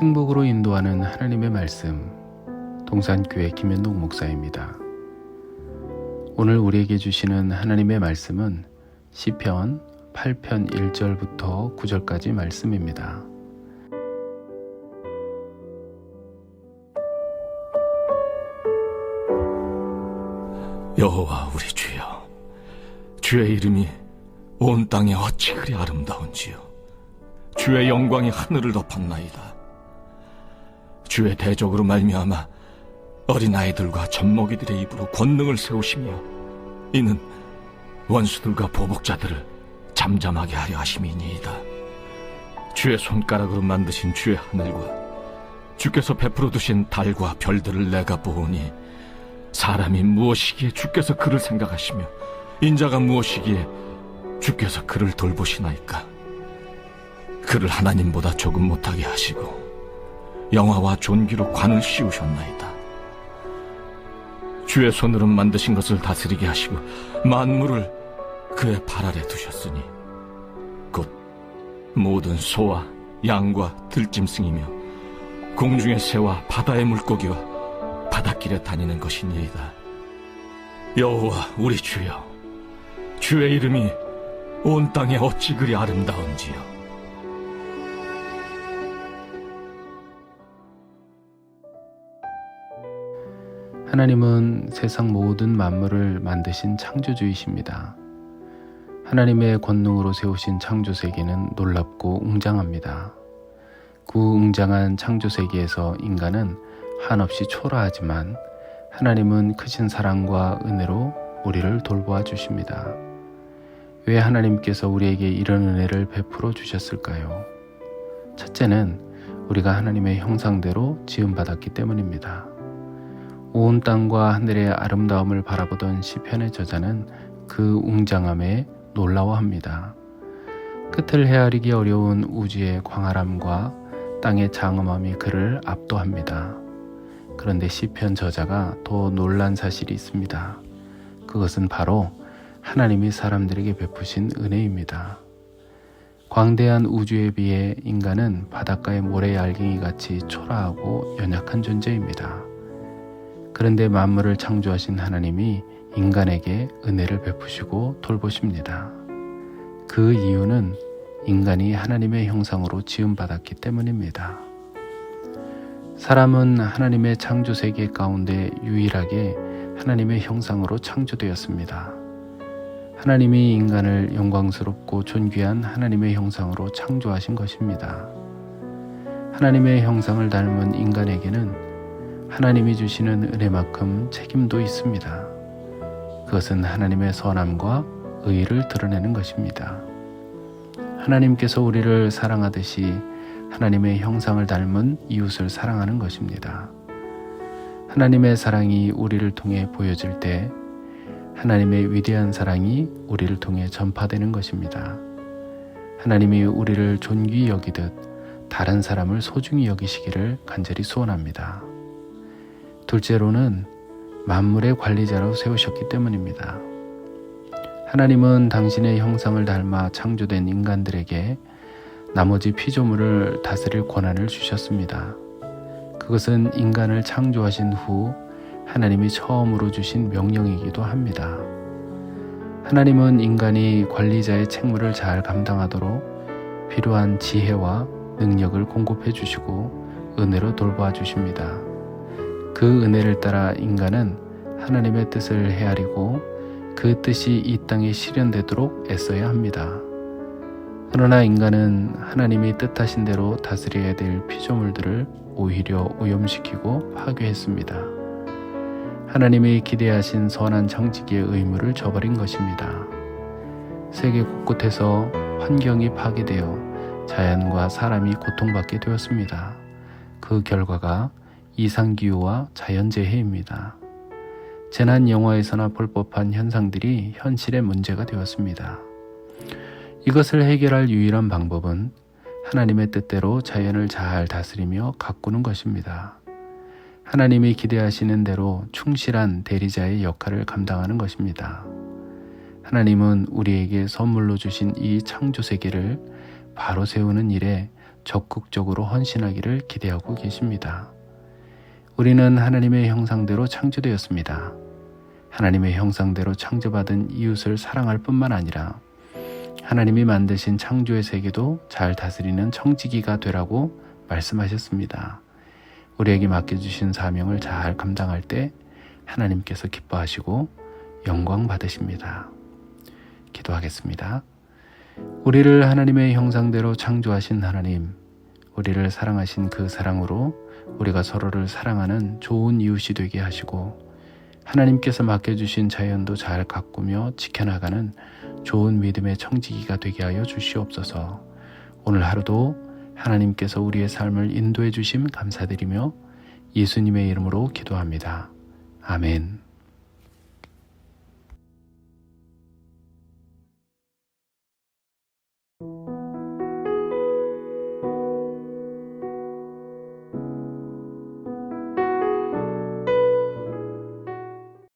행복으로 인도하는 하나님의 말씀, 동산교회 김현동 목사입니다. 오늘 우리에게 주시는 하나님의 말씀은 시편 8편 1절부터 9절까지 말씀입니다. 여호와 우리 주여, 주의 이름이 온 땅에 어찌 그리 아름다운지요. 주의 영광이 하늘을 덮었나이다. 주의 대적으로 말미암아 어린아이들과 젖먹이들의 입으로 권능을 세우시며, 이는 원수들과 보복자들을 잠잠하게 하려 하심이니이다. 주의 손가락으로 만드신 주의 하늘과 주께서 베풀어 두신 달과 별들을 내가 보오니, 사람이 무엇이기에 주께서 그를 생각하시며 인자가 무엇이기에 주께서 그를 돌보시나이까. 그를 하나님보다 조금 못하게 하시고 영화와 존귀로 관을 씌우셨나이다. 주의 손으로 만드신 것을 다스리게 하시고 만물을 그의 발 아래 두셨으니, 곧 모든 소와 양과 들짐승이며 공중의 새와 바다의 물고기와 바닷길에 다니는 것이니이다. 여호와 우리 주여, 주의 이름이 온 땅에 어찌 그리 아름다운지요. 하나님은 세상 모든 만물을 만드신 창조주이십니다. 하나님의 권능으로 세우신 창조세계는 놀랍고 웅장합니다. 그 웅장한 창조세계에서 인간은 한없이 초라하지만 하나님은 크신 사랑과 은혜로 우리를 돌보아 주십니다. 왜 하나님께서 우리에게 이런 은혜를 베풀어 주셨을까요? 첫째는 우리가 하나님의 형상대로 지음받았기 때문입니다. 온 땅과 하늘의 아름다움을 바라보던 시편의 저자는 그 웅장함에 놀라워합니다. 끝을 헤아리기 어려운 우주의 광활함과 땅의 장엄함이 그를 압도합니다. 그런데 시편 저자가 더 놀란 사실이 있습니다. 그것은 바로 하나님이 사람들에게 베푸신 은혜입니다. 광대한 우주에 비해 인간은 바닷가의 모래알갱이 같이 초라하고 연약한 존재입니다. 그런데 만물을 창조하신 하나님이 인간에게 은혜를 베푸시고 돌보십니다. 그 이유는 인간이 하나님의 형상으로 지음받았기 때문입니다. 사람은 하나님의 창조 세계 가운데 유일하게 하나님의 형상으로 창조되었습니다. 하나님이 인간을 영광스럽고 존귀한 하나님의 형상으로 창조하신 것입니다. 하나님의 형상을 닮은 인간에게는 하나님이 주시는 은혜만큼 책임도 있습니다. 그것은 하나님의 선함과 의의를 드러내는 것입니다. 하나님께서 우리를 사랑하듯이 하나님의 형상을 닮은 이웃을 사랑하는 것입니다. 하나님의 사랑이 우리를 통해 보여질 때 하나님의 위대한 사랑이 우리를 통해 전파되는 것입니다. 하나님이 우리를 존귀히 여기듯 다른 사람을 소중히 여기시기를 간절히 소원합니다. 둘째로는 만물의 관리자로 세우셨기 때문입니다. 하나님은 당신의 형상을 닮아 창조된 인간들에게 나머지 피조물을 다스릴 권한을 주셨습니다. 그것은 인간을 창조하신 후 하나님이 처음으로 주신 명령이기도 합니다. 하나님은 인간이 관리자의 책무를 잘 감당하도록 필요한 지혜와 능력을 공급해 주시고 은혜로 돌보아 주십니다. 그 은혜를 따라 인간은 하나님의 뜻을 헤아리고 그 뜻이 이 땅에 실현되도록 애써야 합니다. 그러나 인간은 하나님이 뜻하신 대로 다스려야 될 피조물들을 오히려 오염시키고 파괴했습니다. 하나님이 기대하신 선한 창조기의 의무를 저버린 것입니다. 세계 곳곳에서 환경이 파괴되어 자연과 사람이 고통받게 되었습니다. 그 결과가 이상기후와 자연재해입니다. 재난 영화에서나 볼 법한 현상들이 현실의 문제가 되었습니다. 이것을 해결할 유일한 방법은 하나님의 뜻대로 자연을 잘 다스리며 가꾸는 것입니다. 하나님이 기대하시는 대로 충실한 대리자의 역할을 감당하는 것입니다. 하나님은 우리에게 선물로 주신 이 창조 세계를 바로 세우는 일에 적극적으로 헌신하기를 기대하고 계십니다. 우리는 하나님의 형상대로 창조되었습니다. 하나님의 형상대로 창조받은 이웃을 사랑할 뿐만 아니라 하나님이 만드신 창조의 세계도 잘 다스리는 청지기가 되라고 말씀하셨습니다. 우리에게 맡겨주신 사명을 잘 감당할 때 하나님께서 기뻐하시고 영광 받으십니다. 기도하겠습니다. 우리를 하나님의 형상대로 창조하신 하나님, 우리를 사랑하신 그 사랑으로 우리가 서로를 사랑하는 좋은 이웃이 되게 하시고 하나님께서 맡겨주신 자연도 잘 가꾸며 지켜나가는 좋은 믿음의 청지기가 되게 하여 주시옵소서. 오늘 하루도 하나님께서 우리의 삶을 인도해 주심 감사드리며 예수님의 이름으로 기도합니다. 아멘.